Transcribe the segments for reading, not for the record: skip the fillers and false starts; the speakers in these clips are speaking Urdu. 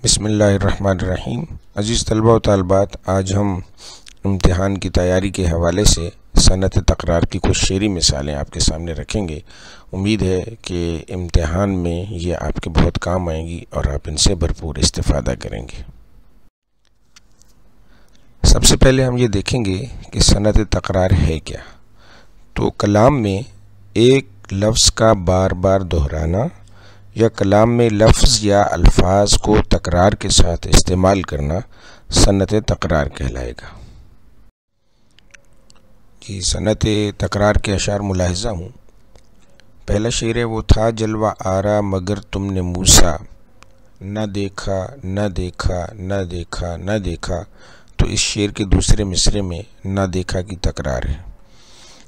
بسم اللہ الرحمن الرحیم۔ عزیز طلبہ و طالبات، آج ہم امتحان کی تیاری کے حوالے سے صنعت تکرار کی کچھ شعری مثالیں آپ کے سامنے رکھیں گے۔ امید ہے کہ امتحان میں یہ آپ کے بہت کام آئیں گی اور آپ ان سے بھرپور استفادہ کریں گے۔ سب سے پہلے ہم یہ دیکھیں گے کہ صنعت تکرار ہے کیا۔ تو کلام میں ایک لفظ کا بار بار دہرانا یا کلام میں لفظ یا الفاظ کو تکرار کے ساتھ استعمال کرنا صنعت تکرار کہلائے گا۔ صنعت تکرار کے اشعار ملاحظہ ہوں۔ پہلا شعر ہے، وہ تھا جلوہ آرا مگر تم نے موسیٰ، نہ دیکھا نہ دیکھا نہ دیکھا نہ دیکھا۔ تو اس شعر کے دوسرے مصرعے میں نہ دیکھا کی تکرار ہے۔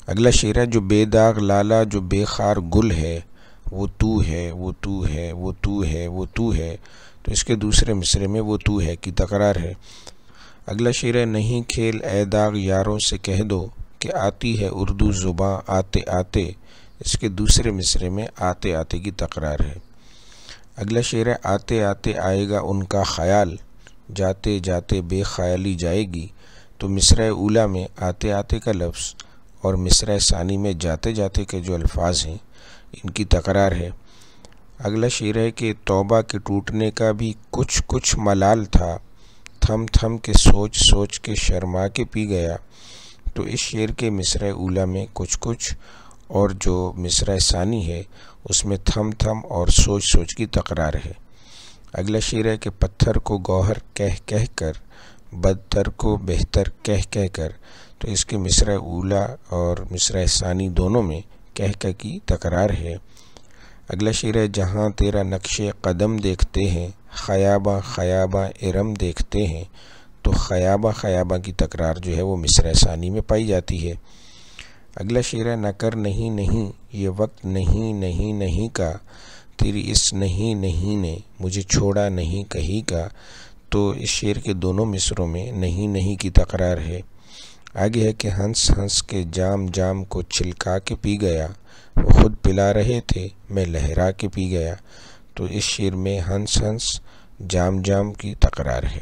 اگلا شعر ہے، جو بے داغ لالا جو بے خار گل ہے، وہ تو ہے وہ تو ہے وہ تو ہے وہ تو ہے۔ تو اس کے دوسرے مصرعے میں وہ تو ہے کی تکرار ہے۔ اگلا شعر ہے، نہیں کھیل اے داغ یاروں سے کہہ دو کہ آتی ہے اردو زباں آتے آتے۔ اس کے دوسرے مصرعے میں آتے آتے کی تکرار ہے۔ اگلا شعر ہے، آتے آتے آئے گا ان کا خیال، جاتے جاتے بے خیالی جائے گی۔ تو مصرعہ اولا میں آتے آتے کا لفظ اور مصرعہ ثانی میں جاتے جاتے کے جو الفاظ ہیں ان کی تکرار ہے۔ اگلا شعر ہے کہ توبہ کے ٹوٹنے کا بھی کچھ کچھ ملال تھا، تھم تھم کے سوچ سوچ کے شرما کے پی گیا۔ تو اس شعر کے مصرعہ اولا میں کچھ کچھ اور جو مصرعہ ثانی ہے اس میں تھم تھم اور سوچ سوچ کی تکرار ہے۔ اگلا شعر ہے کہ پتھر کو گوہر کہہ کہہ کر، بدتر کو بہتر کہہ کہہ کر۔ تو اس کے مصرعہ اولا اور مصرعہ ثانی دونوں میں کہہ کہہ کی تکرار ہے۔ اگلا شعر ہے، جہاں تیرا نقش قدم دیکھتے ہیں، خیاباں خیاباں ارم دیکھتے ہیں۔ تو خیاباں خیاباں کی تکرار جو ہے وہ مصرعہ ثانی میں پائی جاتی ہے۔ اگلا شعر ہے، نہ کر نہیں نہیں یہ وقت نہیں نہیں نہیں کا، تیری اس نہیں نہیں نے مجھے چھوڑا نہیں کہیں کا۔ تو اس شعر کے دونوں مصروں میں نہیں نہیں کی تکرار ہے۔ آگے ہے کہ ہنس ہنس کے جام جام کو چھلکا کے پی گیا، وہ خود پلا رہے تھے میں لہرا کے پی گیا۔ تو اس شعر میں ہنس ہنس جام جام کی تکرار ہے۔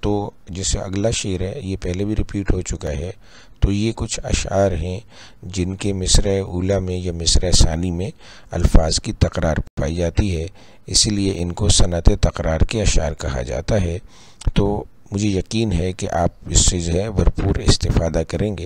تو جیسے اگلا شعر ہے یہ پہلے بھی ریپیٹ ہو چکا ہے۔ تو یہ کچھ اشعار ہیں جن کے مصرعہ اولا میں یا مصرعہ ثانی میں الفاظ کی تکرار پائی جاتی ہے، اسی لیے ان کو صنعت تکرار کے اشعار کہا جاتا ہے۔ تو مجھے یقین ہے کہ آپ اس سے جو ہے بھرپور استفادہ کریں گے۔